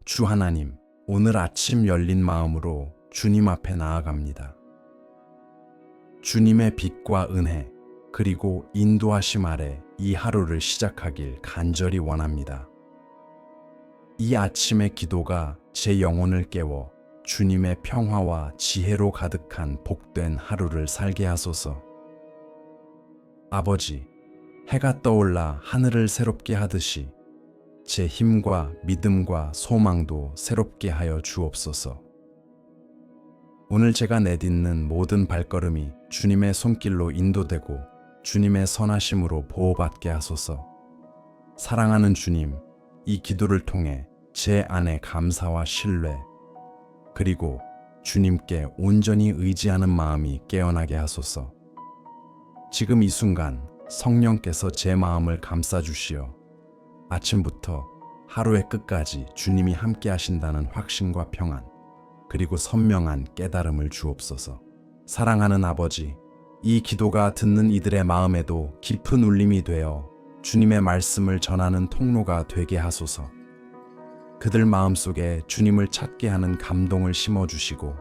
주 하나님, 오늘 아침 열린 마음으로 주님 앞에 나아갑니다. 주님의 빛과 은혜, 그리고 인도하심 아래 이 하루를 시작하길 간절히 원합니다. 이 아침의 기도가 제 영혼을 깨워 주님의 평화와 지혜로 가득한 복된 하루를 살게 하소서. 아버지, 해가 떠올라 하늘을 새롭게 하듯이 제 힘과 믿음과 소망도 새롭게 하여 주옵소서. 오늘 제가 내딛는 모든 발걸음이 주님의 손길로 인도되고 주님의 선하심으로 보호받게 하소서. 사랑하는 주님, 이 기도를 통해 제 안에 감사와 신뢰, 그리고 주님께 온전히 의지하는 마음이 깨어나게 하소서. 지금 이 순간 성령께서 제 마음을 감싸주시어 아침부터 하루의 끝까지 주님이 함께 하신다는 확신과 평안, 그리고 선명한 깨달음을 주옵소서. 사랑하는 아버지, 이 기도가 듣는 이들의 마음에도 깊은 울림이 되어 주님의 말씀을 전하는 통로가 되게 하소서. 그들 마음속에 주님을 찾게 하는 감동을 심어주시고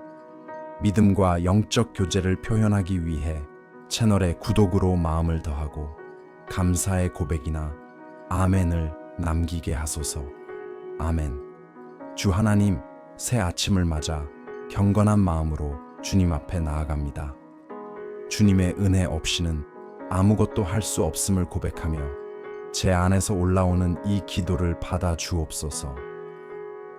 믿음과 영적 교제를 표현하기 위해 채널의 구독으로 마음을 더하고 감사의 고백이나 아멘을 남기게 하소서. 아멘. 주 하나님, 새 아침을 맞아 경건한 마음으로 주님 앞에 나아갑니다. 주님의 은혜 없이는 아무것도 할 수 없음을 고백하며 제 안에서 올라오는 이 기도를 받아 주옵소서.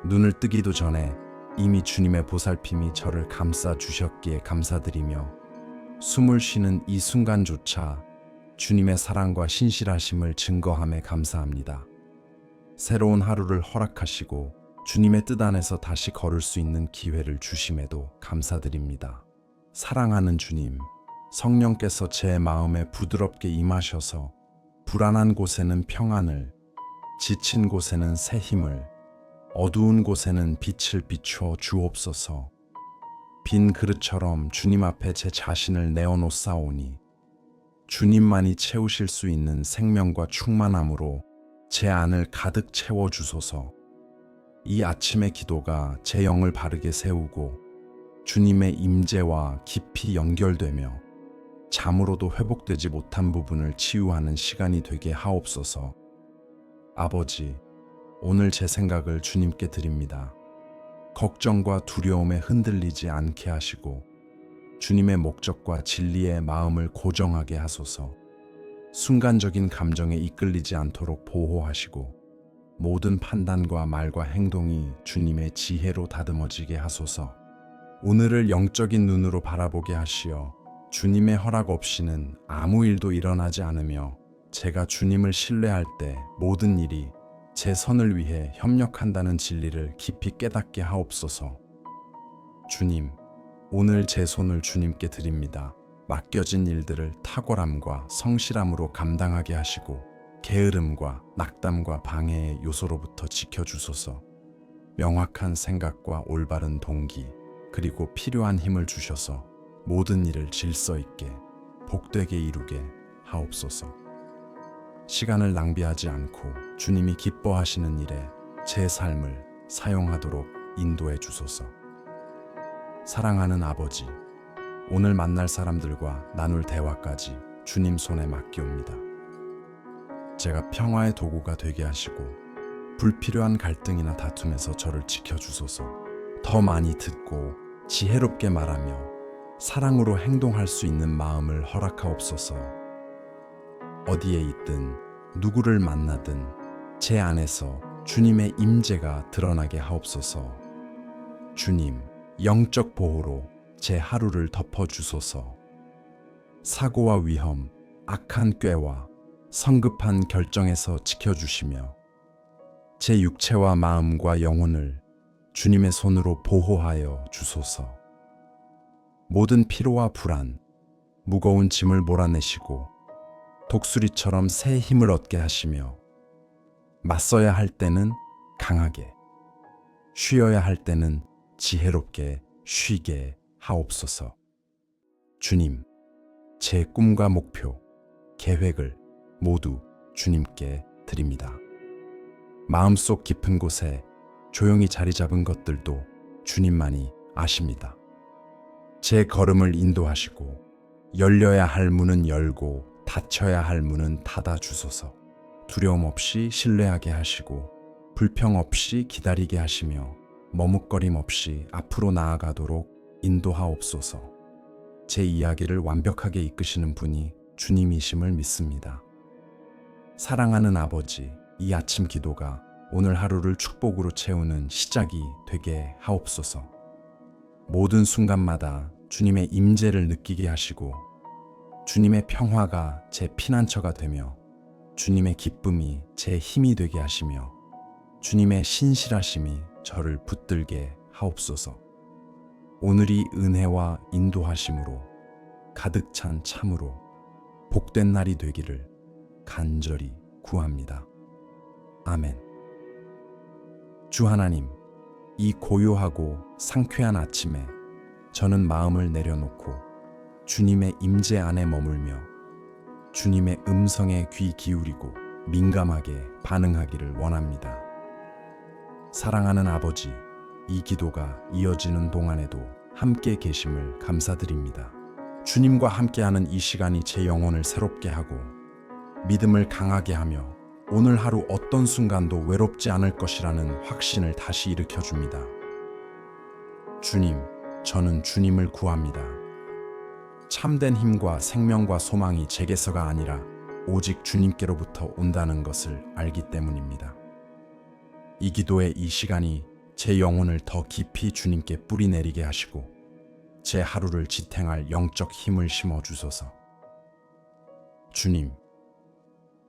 눈을 뜨기도 전에 이미 주님의 보살핌이 저를 감싸 주셨기에 감사드리며 숨을 쉬는 이 순간조차 주님의 사랑과 신실하심을 증거함에 감사합니다. 새로운 하루를 허락하시고 주님의 뜻 안에서 다시 걸을 수 있는 기회를 주심에도 감사드립니다. 사랑하는 주님, 성령께서 제 마음에 부드럽게 임하셔서 불안한 곳에는 평안을, 지친 곳에는 새 힘을, 어두운 곳에는 빛을 비춰 주옵소서. 빈 그릇처럼 주님 앞에 제 자신을 내어놓사오니 주님만이 채우실 수 있는 생명과 충만함으로 제 안을 가득 채워주소서. 이 아침의 기도가 제 영을 바르게 세우고 주님의 임재와 깊이 연결되며 잠으로도 회복되지 못한 부분을 치유하는 시간이 되게 하옵소서. 아버지, 오늘 제 생각을 주님께 드립니다. 걱정과 두려움에 흔들리지 않게 하시고 주님의 목적과 진리의 마음을 고정하게 하소서. 순간적인 감정에 이끌리지 않도록 보호하시고 모든 판단과 말과 행동이 주님의 지혜로 다듬어지게 하소서. 오늘을 영적인 눈으로 바라보게 하시어 주님의 허락 없이는 아무 일도 일어나지 않으며 제가 주님을 신뢰할 때 모든 일이 제 선을 위해 협력한다는 진리를 깊이 깨닫게 하옵소서. 주님, 오늘 제 손을 주님께 드립니다. 맡겨진 일들을 탁월함과 성실함으로 감당하게 하시고 게으름과 낙담과 방해의 요소로부터 지켜주소서. 명확한 생각과 올바른 동기, 그리고 필요한 힘을 주셔서 모든 일을 질서 있게 복되게 이루게 하옵소서. 시간을 낭비하지 않고 주님이 기뻐하시는 일에 제 삶을 사용하도록 인도해 주소서. 사랑하는 아버지, 오늘 만날 사람들과 나눌 대화까지 주님 손에 맡기옵니다. 제가 평화의 도구가 되게 하시고 불필요한 갈등이나 다툼에서 저를 지켜주소서. 더 많이 듣고 지혜롭게 말하며 사랑으로 행동할 수 있는 마음을 허락하옵소서. 어디에 있든 누구를 만나든 제 안에서 주님의 임재가 드러나게 하옵소서. 주님, 영적 보호로 제 하루를 덮어주소서. 사고와 위험, 악한 꾀와 성급한 결정에서 지켜주시며 제 육체와 마음과 영혼을 주님의 손으로 보호하여 주소서. 모든 피로와 불안, 무거운 짐을 몰아내시고 독수리처럼 새 힘을 얻게 하시며 맞서야 할 때는 강하게, 쉬어야 할 때는 지혜롭게 쉬게 하옵소서. 주님, 제 꿈과 목표, 계획을 모두 주님께 드립니다. 마음속 깊은 곳에 조용히 자리 잡은 것들도 주님만이 아십니다. 제 걸음을 인도하시고 열려야 할 문은 열고 닫혀야 할 문은 닫아 주소서. 두려움 없이 신뢰하게 하시고 불평 없이 기다리게 하시며 머뭇거림 없이 앞으로 나아가도록 인도하옵소서. 제 이야기를 완벽하게 이끄시는 분이 주님이심을 믿습니다. 사랑하는 아버지, 이 아침 기도가 오늘 하루를 축복으로 채우는 시작이 되게 하옵소서. 모든 순간마다 주님의 임재를 느끼게 하시고 주님의 평화가 제 피난처가 되며 주님의 기쁨이 제 힘이 되게 하시며 주님의 신실하심이 저를 붙들게 하옵소서. 오늘이 은혜와 인도하심으로 가득 찬 참으로 복된 날이 되기를 간절히 구합니다. 아멘. 주 하나님, 이 고요하고 상쾌한 아침에 저는 마음을 내려놓고 주님의 임재 안에 머물며 주님의 음성에 귀 기울이고 민감하게 반응하기를 원합니다. 사랑하는 아버지, 이 기도가 이어지는 동안에도 함께 계심을 감사드립니다. 주님과 함께하는 이 시간이 제 영혼을 새롭게 하고 믿음을 강하게 하며 오늘 하루 어떤 순간도 외롭지 않을 것이라는 확신을 다시 일으켜줍니다. 주님, 저는 주님을 구합니다. 참된 힘과 생명과 소망이 제게서가 아니라 오직 주님께로부터 온다는 것을 알기 때문입니다. 이 기도의 이 시간이 제 영혼을 더 깊이 주님께 뿌리내리게 하시고 제 하루를 지탱할 영적 힘을 심어주소서. 주님,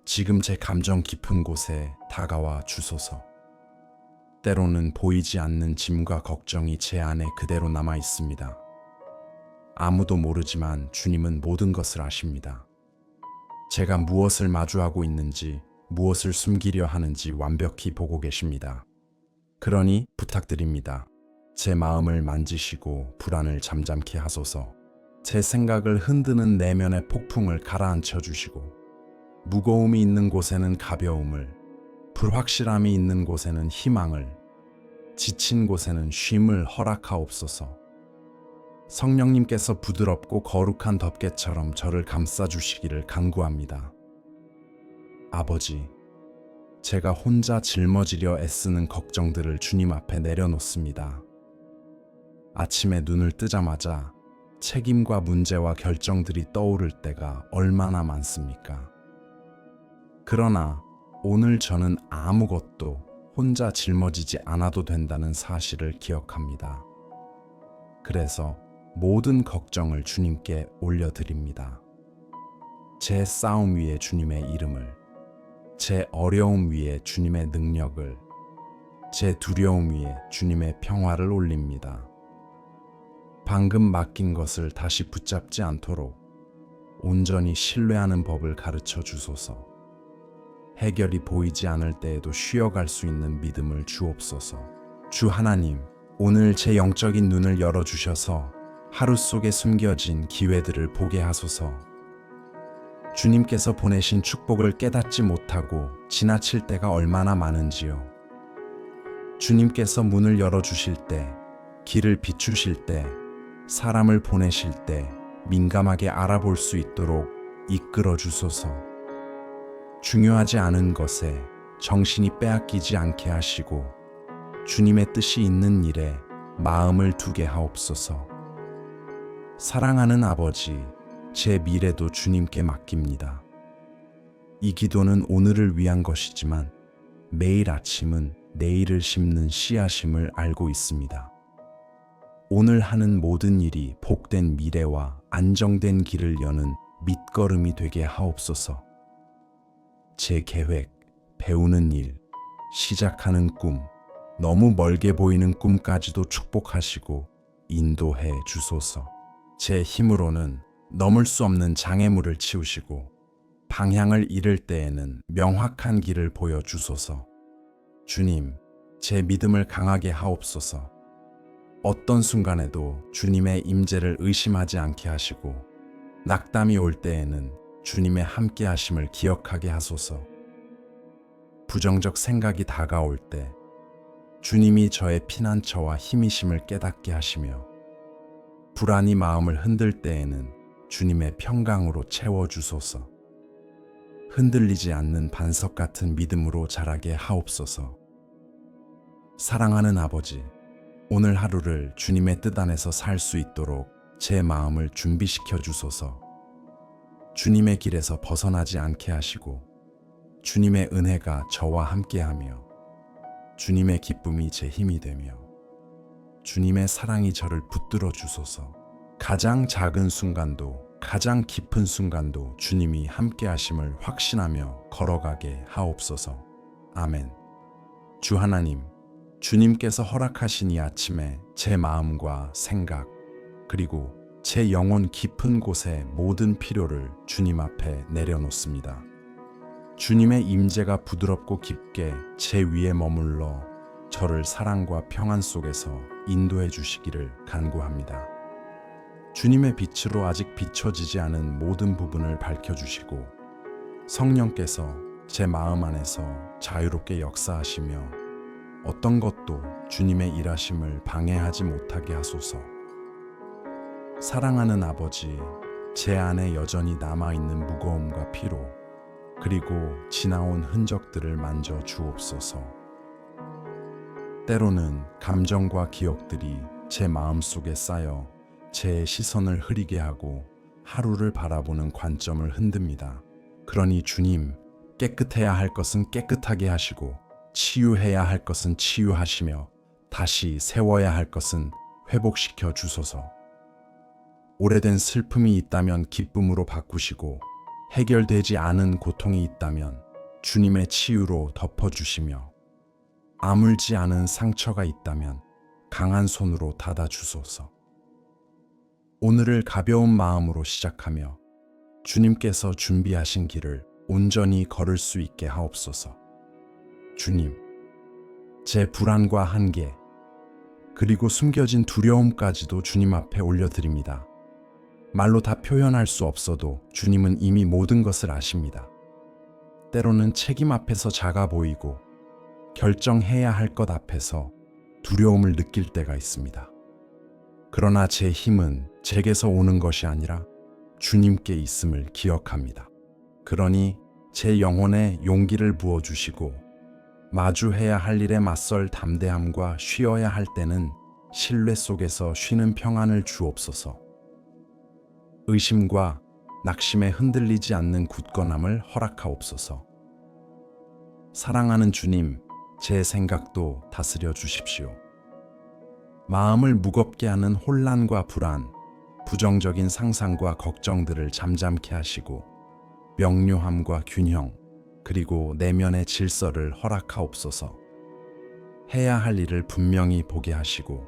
지금 제 감정 깊은 곳에 다가와 주소서. 때로는 보이지 않는 짐과 걱정이 제 안에 그대로 남아 있습니다. 아무도 모르지만 주님은 모든 것을 아십니다. 제가 무엇을 마주하고 있는지, 무엇을 숨기려 하는지 완벽히 보고 계십니다. 그러니 부탁드립니다. 제 마음을 만지시고 불안을 잠잠케 하소서. 제 생각을 흔드는 내면의 폭풍을 가라앉혀 주시고 무거움이 있는 곳에는 가벼움을, 불확실함이 있는 곳에는 희망을, 지친 곳에는 쉼을 허락하옵소서. 성령님께서 부드럽고 거룩한 덮개처럼 저를 감싸주시기를 간구합니다. 아버지, 제가 혼자 짊어지려 애쓰는 걱정들을 주님 앞에 내려놓습니다. 아침에 눈을 뜨자마자 책임과 문제와 결정들이 떠오를 때가 얼마나 많습니까? 그러나 오늘 저는 아무것도 혼자 짊어지지 않아도 된다는 사실을 기억합니다. 그래서 모든 걱정을 주님께 올려드립니다. 제 싸움 위에 주님의 이름을, 제 어려움 위에 주님의 능력을, 제 두려움 위에 주님의 평화를 올립니다. 방금 맡긴 것을 다시 붙잡지 않도록 온전히 신뢰하는 법을 가르쳐 주소서. 해결이 보이지 않을 때에도 쉬어갈 수 있는 믿음을 주옵소서. 주 하나님, 오늘 제 영적인 눈을 열어주셔서 하루 속에 숨겨진 기회들을 보게 하소서. 주님께서 보내신 축복을 깨닫지 못하고 지나칠 때가 얼마나 많은지요. 주님께서 문을 열어주실 때, 길을 비추실 때, 사람을 보내실 때 민감하게 알아볼 수 있도록 이끌어 주소서. 중요하지 않은 것에 정신이 빼앗기지 않게 하시고 주님의 뜻이 있는 일에 마음을 두게 하옵소서. 사랑하는 아버지, 제 미래도 주님께 맡깁니다. 이 기도는 오늘을 위한 것이지만 매일 아침은 내일을 심는 씨앗임을 알고 있습니다. 오늘 하는 모든 일이 복된 미래와 안정된 길을 여는 밑거름이 되게 하옵소서. 제 계획, 배우는 일, 시작하는 꿈, 너무 멀게 보이는 꿈까지도 축복하시고 인도해 주소서. 제 힘으로는 넘을 수 없는 장애물을 치우시고 방향을 잃을 때에는 명확한 길을 보여주소서. 주님, 제 믿음을 강하게 하옵소서. 어떤 순간에도 주님의 임재를 의심하지 않게 하시고 낙담이 올 때에는 주님의 함께 하심을 기억하게 하소서. 부정적 생각이 다가올 때 주님이 저의 피난처와 힘이심을 깨닫게 하시며 불안이 마음을 흔들 때에는 주님의 평강으로 채워주소서. 흔들리지 않는 반석 같은 믿음으로 자라게 하옵소서. 사랑하는 아버지, 오늘 하루를 주님의 뜻 안에서 살 수 있도록 제 마음을 준비시켜 주소서. 주님의 길에서 벗어나지 않게 하시고 주님의 은혜가 저와 함께하며 주님의 기쁨이 제 힘이 되며 주님의 사랑이 저를 붙들어 주소서. 가장 작은 순간도 가장 깊은 순간도 주님이 함께 하심을 확신하며 걸어가게 하옵소서. 아멘. 주 하나님, 주님께서 허락하신 이 아침에 제 마음과 생각 그리고 제 영혼 깊은 곳의 모든 필요를 주님 앞에 내려놓습니다. 주님의 임재가 부드럽고 깊게 제 위에 머물러 저를 사랑과 평안 속에서 인도해 주시기를 간구합니다. 주님의 빛으로 아직 비춰지지 않은 모든 부분을 밝혀주시고 성령께서 제 마음 안에서 자유롭게 역사하시며 어떤 것도 주님의 일하심을 방해하지 못하게 하소서. 사랑하는 아버지, 제 안에 여전히 남아있는 무거움과 피로 그리고 지나온 흔적들을 만져 주옵소서. 때로는 감정과 기억들이 제 마음속에 쌓여 제 시선을 흐리게 하고 하루를 바라보는 관점을 흔듭니다. 그러니 주님, 깨끗해야 할 것은 깨끗하게 하시고 치유해야 할 것은 치유하시며 다시 세워야 할 것은 회복시켜 주소서. 오래된 슬픔이 있다면 기쁨으로 바꾸시고 해결되지 않은 고통이 있다면 주님의 치유로 덮어주시며 아물지 않은 상처가 있다면 강한 손으로 닫아주소서. 오늘을 가벼운 마음으로 시작하며 주님께서 준비하신 길을 온전히 걸을 수 있게 하옵소서. 주님, 제 불안과 한계, 그리고 숨겨진 두려움까지도 주님 앞에 올려드립니다. 말로 다 표현할 수 없어도 주님은 이미 모든 것을 아십니다. 때로는 책임 앞에서 작아 보이고 결정해야 할 것 앞에서 두려움을 느낄 때가 있습니다. 그러나 제 힘은 제게서 오는 것이 아니라 주님께 있음을 기억합니다. 그러니 제 영혼에 용기를 부어주시고 마주해야 할 일에 맞설 담대함과 쉬어야 할 때는 신뢰 속에서 쉬는 평안을 주옵소서. 의심과 낙심에 흔들리지 않는 굳건함을 허락하옵소서. 사랑하는 주님, 제 생각도 다스려 주십시오. 마음을 무겁게 하는 혼란과 불안, 부정적인 상상과 걱정들을 잠잠케 하시고 명료함과 균형, 그리고 내면의 질서를 허락하옵소서. 해야 할 일을 분명히 보게 하시고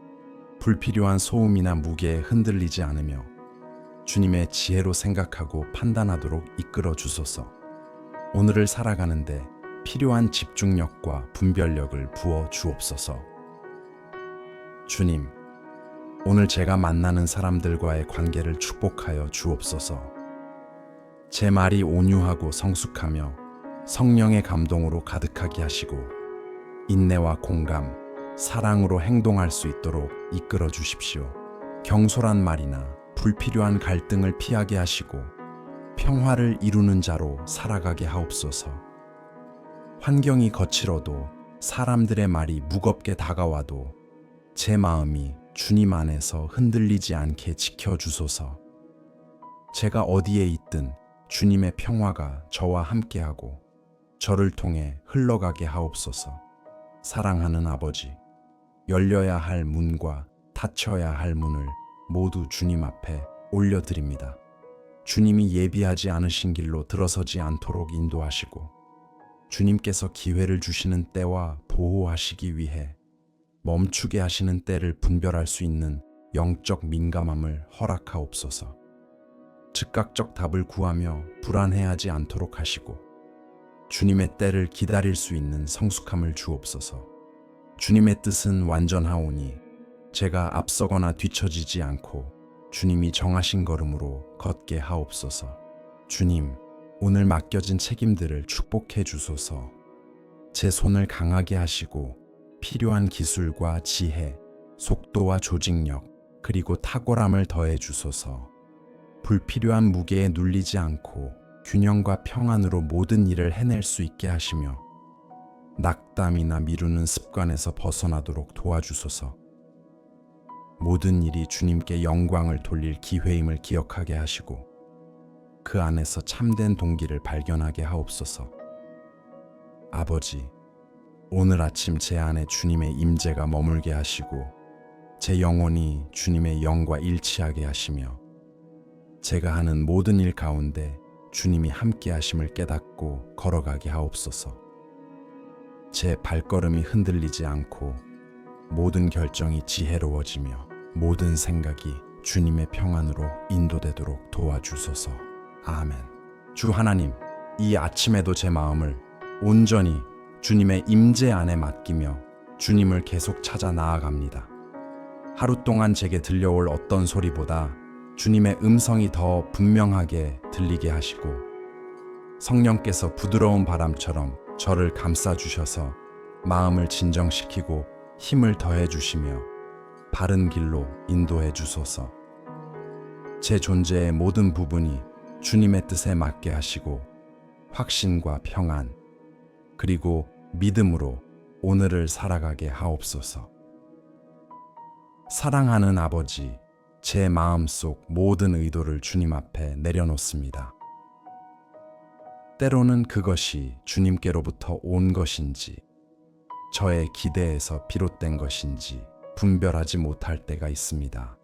불필요한 소음이나 무게에 흔들리지 않으며 주님의 지혜로 생각하고 판단하도록 이끌어 주소서. 오늘을 살아가는데 필요한 집중력과 분별력을 부어 주옵소서. 주님, 오늘 제가 만나는 사람들과의 관계를 축복하여 주옵소서. 제 말이 온유하고 성숙하며 성령의 감동으로 가득하게 하시고 인내와 공감, 사랑으로 행동할 수 있도록 이끌어 주십시오. 경솔한 말이나 불필요한 갈등을 피하게 하시고 평화를 이루는 자로 살아가게 하옵소서. 환경이 거칠어도 사람들의 말이 무겁게 다가와도 제 마음이 주님 안에서 흔들리지 않게 지켜주소서. 제가 어디에 있든 주님의 평화가 저와 함께하고 저를 통해 흘러가게 하옵소서. 사랑하는 아버지, 열려야 할 문과 닫혀야 할 문을 모두 주님 앞에 올려드립니다. 주님이 예비하지 않으신 길로 들어서지 않도록 인도하시고 주님께서 기회를 주시는 때와 보호하시기 위해 멈추게 하시는 때를 분별할 수 있는 영적 민감함을 허락하옵소서. 즉각적 답을 구하며 불안해하지 않도록 하시고 주님의 때를 기다릴 수 있는 성숙함을 주옵소서. 주님의 뜻은 완전하오니 제가 앞서거나 뒤처지지 않고 주님이 정하신 걸음으로 걷게 하옵소서. 주님, 오늘 맡겨진 책임들을 축복해 주소서. 제 손을 강하게 하시고 필요한 기술과 지혜, 속도와 조직력, 그리고 탁월함을 더해 주소서. 불필요한 무게에 눌리지 않고 균형과 평안으로 모든 일을 해낼 수 있게 하시며 낙담이나 미루는 습관에서 벗어나도록 도와주소서. 모든 일이 주님께 영광을 돌릴 기회임을 기억하게 하시고 그 안에서 참된 동기를 발견하게 하옵소서. 아버지, 오늘 아침 제 안에 주님의 임재가 머물게 하시고 제 영혼이 주님의 영과 일치하게 하시며 제가 하는 모든 일 가운데 주님이 함께 하심을 깨닫고 걸어가게 하옵소서. 제 발걸음이 흔들리지 않고 모든 결정이 지혜로워지며 모든 생각이 주님의 평안으로 인도되도록 도와주소서. 아멘. 주 하나님, 이 아침에도 제 마음을 온전히 주님의 임재 안에 맡기며 주님을 계속 찾아 나아갑니다. 하루 동안 제게 들려올 어떤 소리보다 주님의 음성이 더 분명하게 들리게 하시고 성령께서 부드러운 바람처럼 저를 감싸주셔서 마음을 진정시키고 힘을 더해 주시며 바른 길로 인도해 주소서. 제 존재의 모든 부분이 주님의 뜻에 맞게 하시고 확신과 평안 그리고 믿음으로 오늘을 살아가게 하옵소서. 사랑하는 아버지, 제 마음속 모든 의도를 주님 앞에 내려놓습니다. 때로는 그것이 주님께로부터 온 것인지 저의 기대에서 비롯된 것인지 분별하지 못할 때가 있습니다.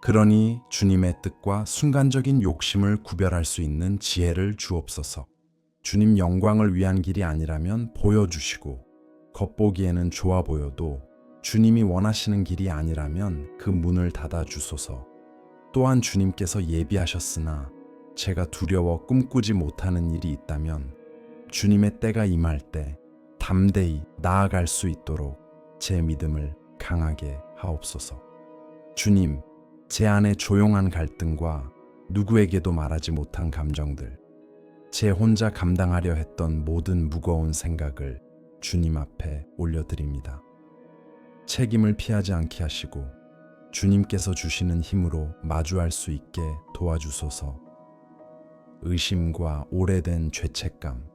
그러니 주님의 뜻과 순간적인 욕심을 구별할 수 있는 지혜를 주옵소서. 주님 영광을 위한 길이 아니라면 보여주시고 겉보기에는 좋아 보여도 주님이 원하시는 길이 아니라면 그 문을 닫아 주소서. 또한 주님께서 예비하셨으나 제가 두려워 꿈꾸지 못하는 일이 있다면 주님의 때가 임할 때 담대히 나아갈 수 있도록 제 믿음을 강하게 하옵소서. 주님, 제 안에 조용한 갈등과 누구에게도 말하지 못한 감정들, 제 혼자 감당하려 했던 모든 무거운 생각을 주님 앞에 올려드립니다. 책임을 피하지 않게 하시고 주님께서 주시는 힘으로 마주할 수 있게 도와주소서. 의심과 오래된 죄책감,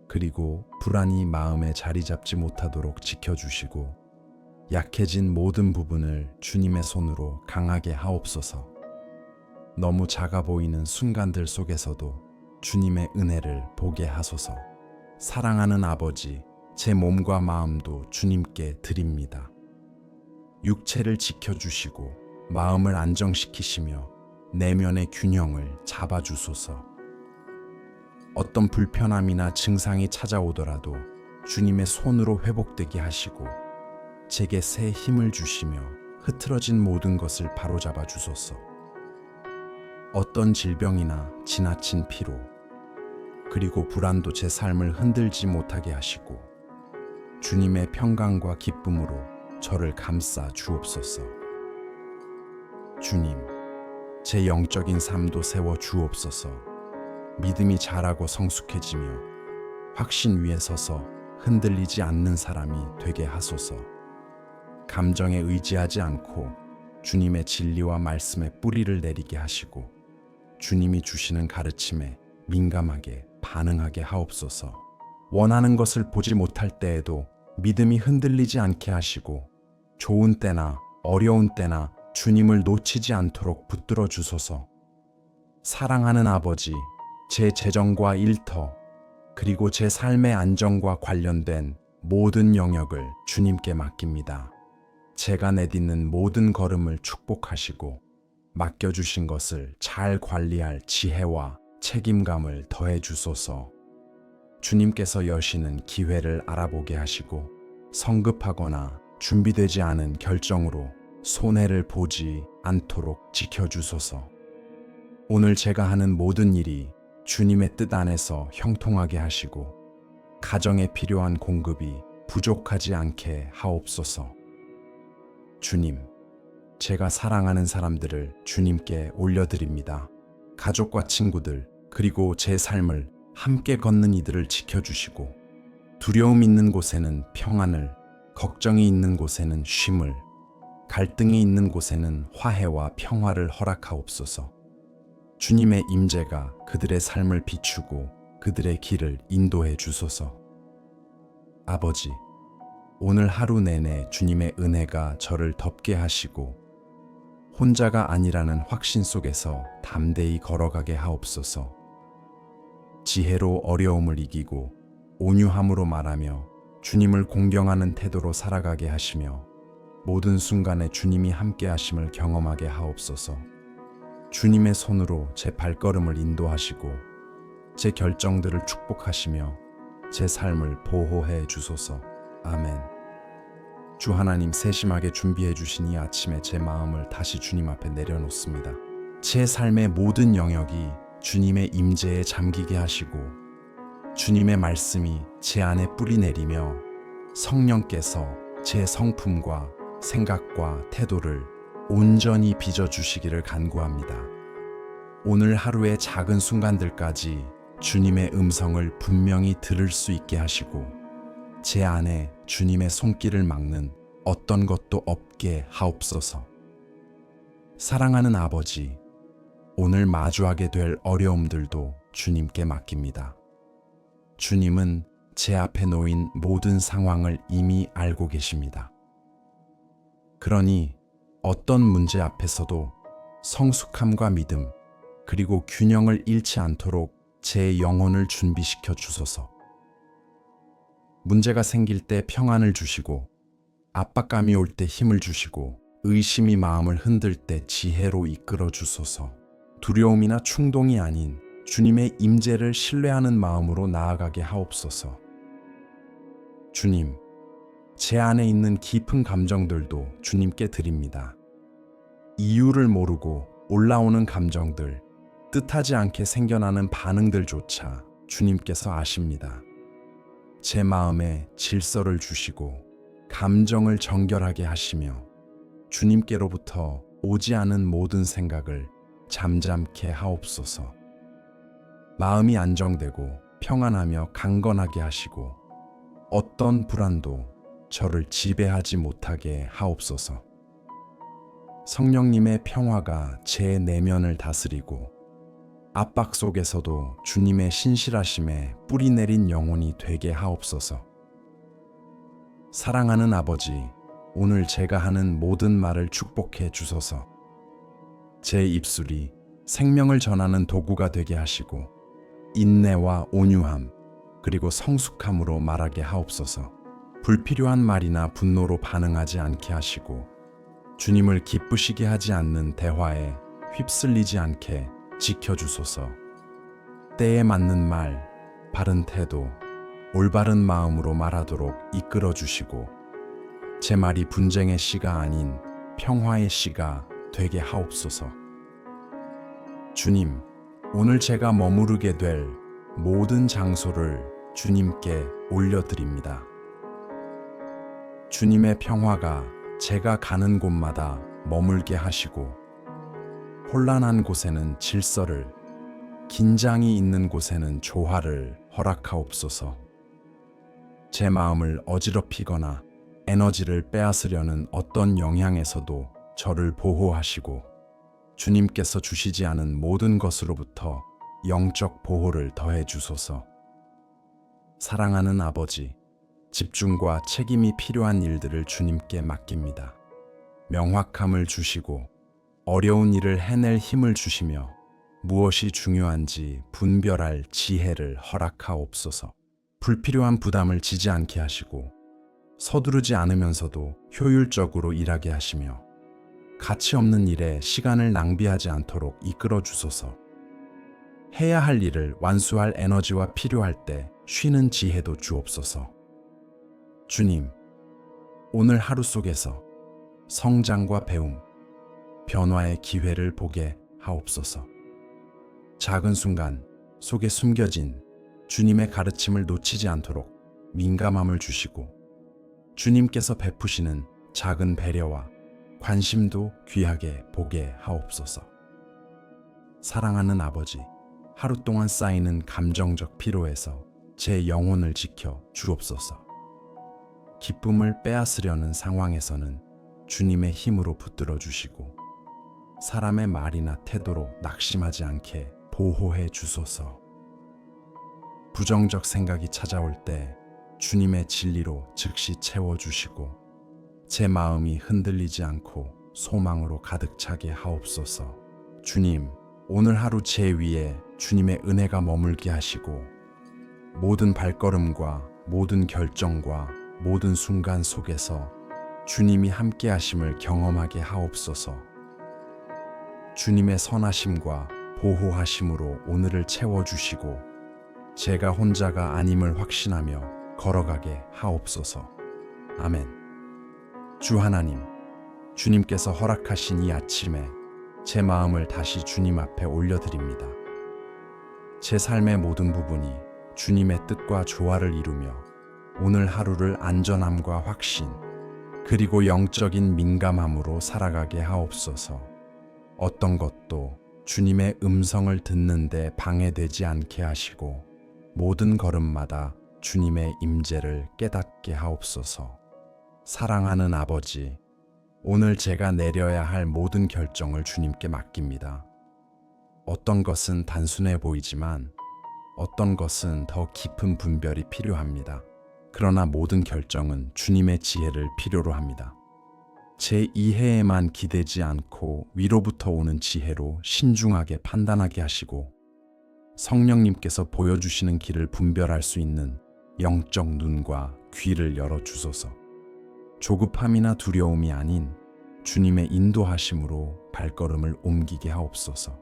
그리고 불안이 마음에 자리 잡지 못하도록 지켜주시고 약해진 모든 부분을 주님의 손으로 강하게 하옵소서. 너무 작아 보이는 순간들 속에서도 주님의 은혜를 보게 하소서. 사랑하는 아버지, 제 몸과 마음도 주님께 드립니다. 육체를 지켜주시고 마음을 안정시키시며 내면의 균형을 잡아주소서. 어떤 불편함이나 증상이 찾아오더라도 주님의 손으로 회복되게 하시고 제게 새 힘을 주시며 흐트러진 모든 것을 바로잡아 주소서. 어떤 질병이나 지나친 피로, 그리고 불안도 제 삶을 흔들지 못하게 하시고 주님의 평강과 기쁨으로 저를 감싸 주옵소서. 주님, 제 영적인 삶도 세워 주옵소서. 믿음이 자라고 성숙해지며 확신 위에 서서 흔들리지 않는 사람이 되게 하소서. 감정에 의지하지 않고 주님의 진리와 말씀에 뿌리를 내리게 하시고 주님이 주시는 가르침에 민감하게 반응하게 하옵소서. 원하는 것을 보지 못할 때에도 믿음이 흔들리지 않게 하시고 좋은 때나 어려운 때나 주님을 놓치지 않도록 붙들어 주소서. 사랑하는 아버지, 제 재정과 일터, 그리고 제 삶의 안정과 관련된 모든 영역을 주님께 맡깁니다. 제가 내딛는 모든 걸음을 축복하시고 맡겨주신 것을 잘 관리할 지혜와 책임감을 더해 주소서. 주님께서 여시는 기회를 알아보게 하시고 성급하거나 준비되지 않은 결정으로 손해를 보지 않도록 지켜주소서. 오늘 제가 하는 모든 일이 주님의 뜻 안에서 형통하게 하시고 가정에 필요한 공급이 부족하지 않게 하옵소서. 주님, 제가 사랑하는 사람들을 주님께 올려드립니다. 가족과 친구들, 그리고 제 삶을 함께 걷는 이들을 지켜주시고 두려움이 있는 곳에는 평안을, 걱정이 있는 곳에는 쉼을, 갈등이 있는 곳에는 화해와 평화를 허락하옵소서. 주님의 임재가 그들의 삶을 비추고 그들의 길을 인도해 주소서. 아버지, 오늘 하루 내내 주님의 은혜가 저를 덮게 하시고 혼자가 아니라는 확신 속에서 담대히 걸어가게 하옵소서. 지혜로 어려움을 이기고 온유함으로 말하며 주님을 공경하는 태도로 살아가게 하시며 모든 순간에 주님이 함께 하심을 경험하게 하옵소서. 주님의 손으로 제 발걸음을 인도하시고 제 결정들을 축복하시며 제 삶을 보호해 주소서. 아멘. 주 하나님, 세심하게 준비해 주신 이 아침에 제 마음을 다시 주님 앞에 내려놓습니다. 제 삶의 모든 영역이 주님의 임재에 잠기게 하시고 주님의 말씀이 제 안에 뿌리 내리며 성령께서 제 성품과 생각과 태도를 온전히 빚어주시기를 간구합니다. 오늘 하루의 작은 순간들까지 주님의 음성을 분명히 들을 수 있게 하시고 제 안에 주님의 손길을 막는 어떤 것도 없게 하옵소서. 사랑하는 아버지, 오늘 마주하게 될 어려움들도 주님께 맡깁니다. 주님은 제 앞에 놓인 모든 상황을 이미 알고 계십니다. 그러니 어떤 문제 앞에서도 성숙함과 믿음, 그리고 균형을 잃지 않도록 제 영혼을 준비시켜 주소서. 문제가 생길 때 평안을 주시고, 압박감이 올 때 힘을 주시고, 의심이 마음을 흔들 때 지혜로 이끌어 주소서. 두려움이나 충동이 아닌 주님의 임재를 신뢰하는 마음으로 나아가게 하옵소서. 주님, 제 안에 있는 깊은 감정들도 주님께 드립니다. 이유를 모르고 올라오는 감정들, 뜻하지 않게 생겨나는 반응들조차 주님께서 아십니다. 제 마음에 질서를 주시고 감정을 정결하게 하시며 주님께로부터 오지 않은 모든 생각을 잠잠케 하옵소서. 마음이 안정되고 평안하며 강건하게 하시고 어떤 불안도 저를 지배하지 못하게 하옵소서. 성령님의 평화가 제 내면을 다스리고 압박 속에서도 주님의 신실하심에 뿌리 내린 영혼이 되게 하옵소서. 사랑하는 아버지, 오늘 제가 하는 모든 말을 축복해 주소서. 제 입술이 생명을 전하는 도구가 되게 하시고 인내와 온유함, 그리고 성숙함으로 말하게 하옵소서. 불필요한 말이나 분노로 반응하지 않게 하시고 주님을 기쁘시게 하지 않는 대화에 휩쓸리지 않게 지켜주소서. 때에 맞는 말, 바른 태도, 올바른 마음으로 말하도록 이끌어 주시고 제 말이 분쟁의 씨가 아닌 평화의 씨가 되게 하옵소서. 주님, 오늘 제가 머무르게 될 모든 장소를 주님께 올려드립니다. 주님의 평화가 제가 가는 곳마다 머물게 하시고 혼란한 곳에는 질서를, 긴장이 있는 곳에는 조화를 허락하옵소서. 제 마음을 어지럽히거나 에너지를 빼앗으려는 어떤 영향에서도 저를 보호하시고 주님께서 주시지 않은 모든 것으로부터 영적 보호를 더해 주소서. 사랑하는 아버지, 집중과 책임이 필요한 일들을 주님께 맡깁니다. 명확함을 주시고 어려운 일을 해낼 힘을 주시며 무엇이 중요한지 분별할 지혜를 허락하옵소서. 불필요한 부담을 지지 않게 하시고 서두르지 않으면서도 효율적으로 일하게 하시며 가치 없는 일에 시간을 낭비하지 않도록 이끌어 주소서. 해야 할 일을 완수할 에너지와 필요할 때 쉬는 지혜도 주옵소서. 주님, 오늘 하루 속에서 성장과 배움, 변화의 기회를 보게 하옵소서. 작은 순간 속에 숨겨진 주님의 가르침을 놓치지 않도록 민감함을 주시고 주님께서 베푸시는 작은 배려와 관심도 귀하게 보게 하옵소서. 사랑하는 아버지, 하루 동안 쌓이는 감정적 피로에서 제 영혼을 지켜 주옵소서. 기쁨을 빼앗으려는 상황에서는 주님의 힘으로 붙들어 주시고 사람의 말이나 태도로 낙심하지 않게 보호해 주소서. 부정적 생각이 찾아올 때 주님의 진리로 즉시 채워주시고 제 마음이 흔들리지 않고 소망으로 가득 차게 하옵소서. 주님, 오늘 하루 제 위에 주님의 은혜가 머물게 하시고 모든 발걸음과 모든 결정과 모든 순간 속에서 주님이 함께 하심을 경험하게 하옵소서. 주님의 선하심과 보호하심으로 오늘을 채워주시고 제가 혼자가 아님을 확신하며 걸어가게 하옵소서. 아멘. 주 하나님, 주님께서 허락하신 이 아침에 제 마음을 다시 주님 앞에 올려드립니다. 제 삶의 모든 부분이 주님의 뜻과 조화를 이루며 오늘 하루를 안전함과 확신, 그리고 영적인 민감함으로 살아가게 하옵소서. 어떤 것도 주님의 음성을 듣는데 방해되지 않게 하시고 모든 걸음마다 주님의 임재를 깨닫게 하옵소서. 사랑하는 아버지, 오늘 제가 내려야 할 모든 결정을 주님께 맡깁니다. 어떤 것은 단순해 보이지만 어떤 것은 더 깊은 분별이 필요합니다. 그러나 모든 결정은 주님의 지혜를 필요로 합니다. 제 이해에만 기대지 않고 위로부터 오는 지혜로 신중하게 판단하게 하시고 성령님께서 보여주시는 길을 분별할 수 있는 영적 눈과 귀를 열어주소서. 조급함이나 두려움이 아닌 주님의 인도하심으로 발걸음을 옮기게 하옵소서.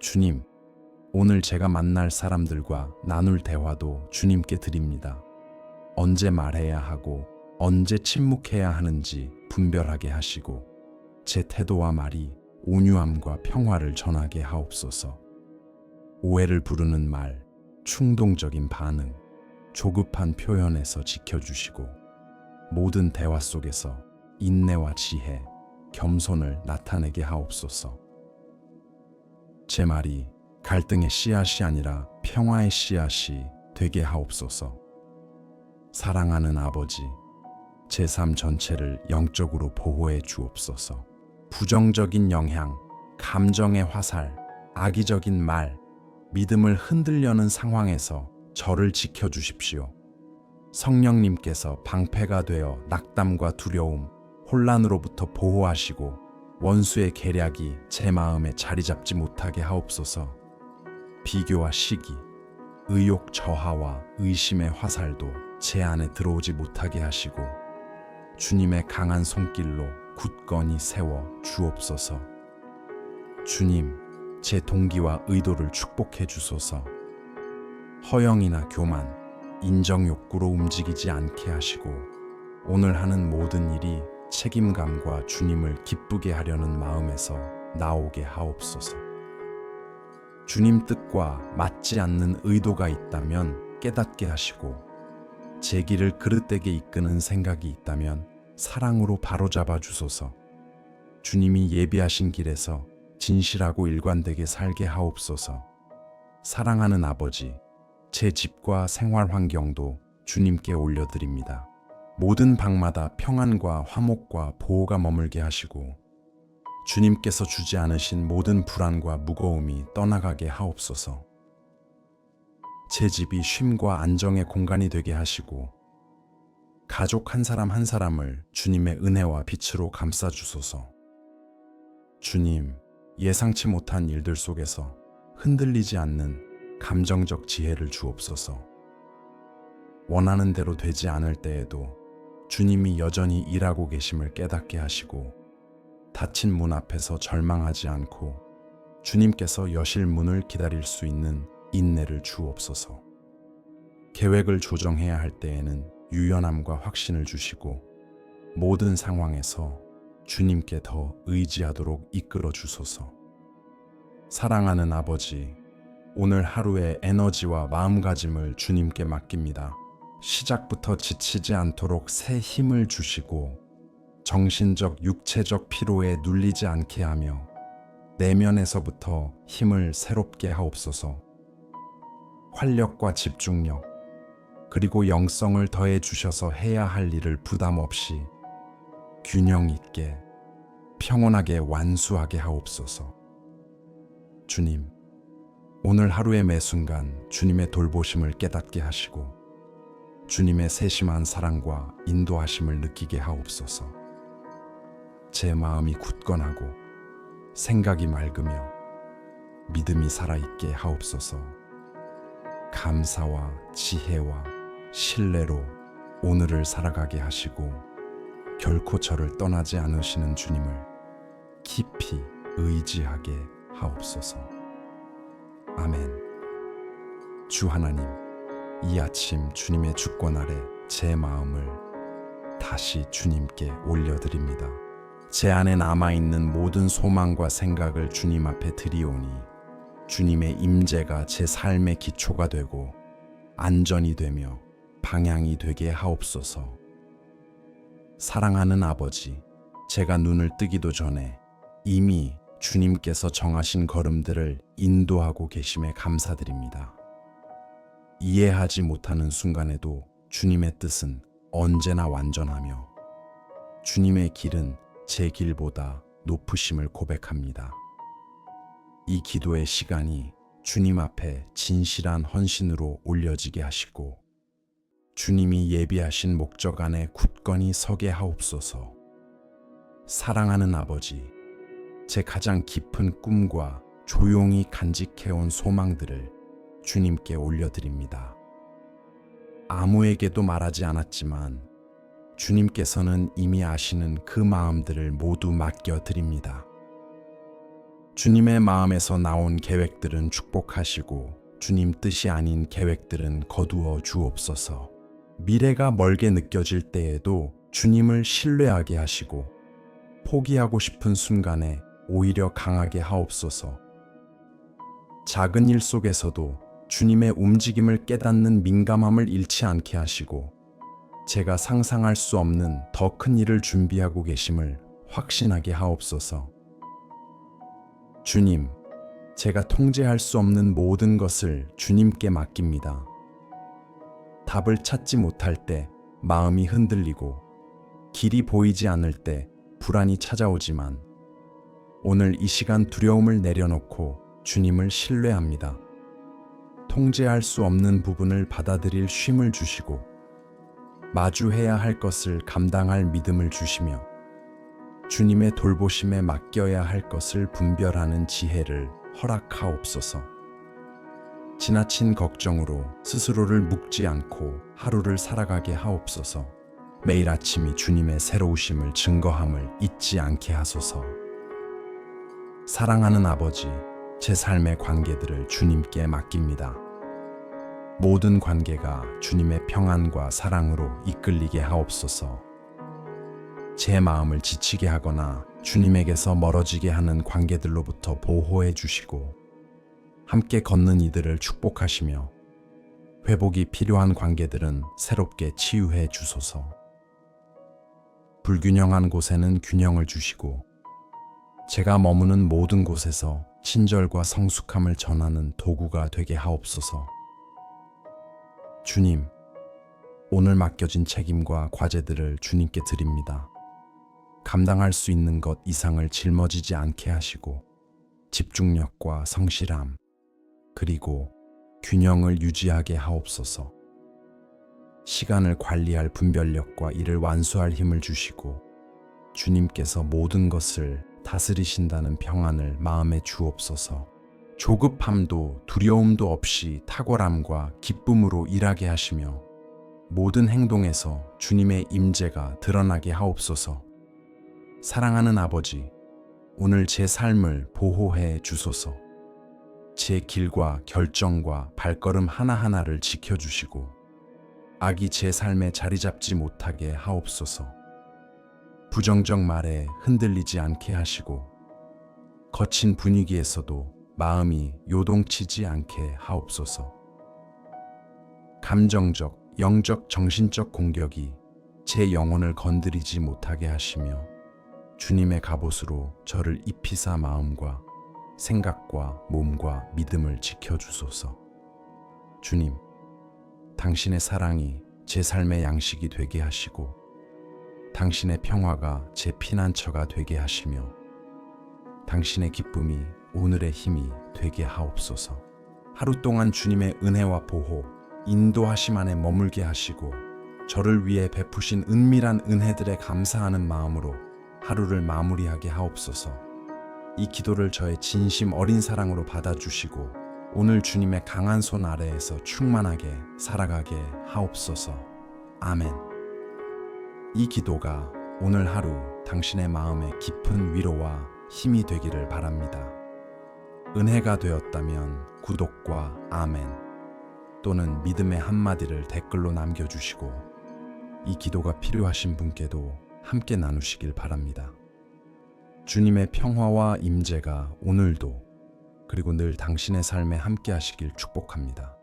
주님, 오늘 제가 만날 사람들과 나눌 대화도 주님께 드립니다. 언제 말해야 하고 언제 침묵해야 하는지 분별하게 하시고 제 태도와 말이 온유함과 평화를 전하게 하옵소서. 오해를 부르는 말, 충동적인 반응, 조급한 표현에서 지켜주시고 모든 대화 속에서 인내와 지혜, 겸손을 나타내게 하옵소서. 제 말이 갈등의 씨앗이 아니라 평화의 씨앗이 되게 하옵소서. 사랑하는 아버지, 제 삶 전체를 영적으로 보호해 주옵소서. 부정적인 영향, 감정의 화살, 악의적인 말, 믿음을 흔들려는 상황에서 저를 지켜주십시오. 성령님께서 방패가 되어 낙담과 두려움, 혼란으로부터 보호하시고 원수의 계략이 제 마음에 자리 잡지 못하게 하옵소서. 비교와 시기, 의욕 저하와 의심의 화살도 제 안에 들어오지 못하게 하시고 주님의 강한 손길로 굳건히 세워 주옵소서. 주님, 제 동기와 의도를 축복해 주소서. 허영이나 교만, 인정 욕구로 움직이지 않게 하시고 오늘 하는 모든 일이 책임감과 주님을 기쁘게 하려는 마음에서 나오게 하옵소서. 주님 뜻과 맞지 않는 의도가 있다면 깨닫게 하시고 제 길을 그릇되게 이끄는 생각이 있다면 사랑으로 바로잡아 주소서. 주님이 예비하신 길에서 진실하고 일관되게 살게 하옵소서. 사랑하는 아버지, 제 집과 생활 환경도 주님께 올려드립니다. 모든 방마다 평안과 화목과 보호가 머물게 하시고 주님께서 주지 않으신 모든 불안과 무거움이 떠나가게 하옵소서. 제 집이 쉼과 안정의 공간이 되게 하시고 가족 한 사람 한 사람을 주님의 은혜와 빛으로 감싸 주소서. 주님, 예상치 못한 일들 속에서 흔들리지 않는 감정적 지혜를 주옵소서. 원하는 대로 되지 않을 때에도 주님이 여전히 일하고 계심을 깨닫게 하시고 닫힌 문 앞에서 절망하지 않고 주님께서 여실 문을 기다릴 수 있는 인내를 주옵소서. 계획을 조정해야 할 때에는 유연함과 확신을 주시고 모든 상황에서 주님께 더 의지하도록 이끌어 주소서. 사랑하는 아버지, 오늘 하루의 에너지와 마음가짐을 주님께 맡깁니다. 시작부터 지치지 않도록 새 힘을 주시고 정신적, 육체적 피로에 눌리지 않게 하며 내면에서부터 힘을 새롭게 하옵소서. 활력과 집중력, 그리고 영성을 더해 주셔서 해야 할 일을 부담 없이 균형 있게 평온하게 완수하게 하옵소서. 주님, 오늘 하루의 매 순간 주님의 돌보심을 깨닫게 하시고 주님의 세심한 사랑과 인도하심을 느끼게 하옵소서. 제 마음이 굳건하고 생각이 맑으며 믿음이 살아있게 하옵소서. 감사와 지혜와 신뢰로 오늘을 살아가게 하시고 결코 저를 떠나지 않으시는 주님을 깊이 의지하게 하옵소서. 아멘. 주 하나님, 이 아침 주님의 주권 아래 제 마음을 다시 주님께 올려드립니다. 제 안에 남아있는 모든 소망과 생각을 주님 앞에 드리오니 주님의 임재가 제 삶의 기초가 되고 안전이 되며 방향이 되게 하옵소서. 사랑하는 아버지, 제가 눈을 뜨기도 전에 이미 주님께서 정하신 걸음들을 인도하고 계심에 감사드립니다. 이해하지 못하는 순간에도 주님의 뜻은 언제나 완전하며 주님의 길은 제 길보다 높으심을 고백합니다. 이 기도의 시간이 주님 앞에 진실한 헌신으로 올려지게 하시고 주님이 예비하신 목적 안에 굳건히 서게 하옵소서. 사랑하는 아버지, 제 가장 깊은 꿈과 조용히 간직해온 소망들을 주님께 올려드립니다. 아무에게도 말하지 않았지만 주님께서는 이미 아시는 그 마음들을 모두 맡겨드립니다. 주님의 마음에서 나온 계획들은 축복하시고 주님 뜻이 아닌 계획들은 거두어 주옵소서. 미래가 멀게 느껴질 때에도 주님을 신뢰하게 하시고 포기하고 싶은 순간에 오히려 강하게 하옵소서. 작은 일 속에서도 주님의 움직임을 깨닫는 민감함을 잃지 않게 하시고 제가 상상할 수 없는 더 큰 일을 준비하고 계심을 확신하게 하옵소서. 주님, 제가 통제할 수 없는 모든 것을 주님께 맡깁니다. 답을 찾지 못할 때 마음이 흔들리고 길이 보이지 않을 때 불안이 찾아오지만 오늘 이 시간 두려움을 내려놓고 주님을 신뢰합니다. 통제할 수 없는 부분을 받아들일 쉼을 주시고 마주해야 할 것을 감당할 믿음을 주시며 주님의 돌보심에 맡겨야 할 것을 분별하는 지혜를 허락하옵소서. 지나친 걱정으로 스스로를 묶지 않고 하루를 살아가게 하옵소서. 매일 아침이 주님의 새로우심을 증거함을 잊지 않게 하소서. 사랑하는 아버지, 제 삶의 관계들을 주님께 맡깁니다. 모든 관계가 주님의 평안과 사랑으로 이끌리게 하옵소서. 제 마음을 지치게 하거나 주님에게서 멀어지게 하는 관계들로부터 보호해 주시고 함께 걷는 이들을 축복하시며 회복이 필요한 관계들은 새롭게 치유해 주소서. 불균형한 곳에는 균형을 주시고 제가 머무는 모든 곳에서 친절과 성숙함을 전하는 도구가 되게 하옵소서. 주님, 오늘 맡겨진 책임과 과제들을 주님께 드립니다. 감당할 수 있는 것 이상을 짊어지지 않게 하시고 집중력과 성실함, 그리고 균형을 유지하게 하옵소서. 시간을 관리할 분별력과 이를 완수할 힘을 주시고 주님께서 모든 것을 다스리신다는 평안을 마음에 주옵소서. 조급함도 두려움도 없이 탁월함과 기쁨으로 일하게 하시며 모든 행동에서 주님의 임재가 드러나게 하옵소서. 사랑하는 아버지, 오늘 제 삶을 보호해 주소서. 제 길과 결정과 발걸음 하나하나를 지켜주시고 악이 제 삶에 자리 잡지 못하게 하옵소서. 부정적 말에 흔들리지 않게 하시고 거친 분위기에서도 마음이 요동치지 않게 하옵소서. 감정적, 영적, 정신적 공격이 제 영혼을 건드리지 못하게 하시며 주님의 갑옷으로 저를 입히사 마음과 생각과 몸과 믿음을 지켜주소서. 주님, 당신의 사랑이 제 삶의 양식이 되게 하시고 당신의 평화가 제 피난처가 되게 하시며 당신의 기쁨이 오늘의 힘이 되게 하옵소서. 하루 동안 주님의 은혜와 보호, 인도하심 안에 머물게 하시고 저를 위해 베푸신 은밀한 은혜들에 감사하는 마음으로 하루를 마무리하게 하옵소서. 이 기도를 저의 진심 어린 사랑으로 받아주시고 오늘 주님의 강한 손 아래에서 충만하게 살아가게 하옵소서. 아멘. 이 기도가 오늘 하루 당신의 마음에 깊은 위로와 힘이 되기를 바랍니다. 은혜가 되었다면 구독과 아멘 또는 믿음의 한마디를 댓글로 남겨주시고 이 기도가 필요하신 분께도 함께 나누시길 바랍니다. 주님의 평화와 임재가 오늘도 그리고 늘 당신의 삶에 함께 하시길 축복합니다.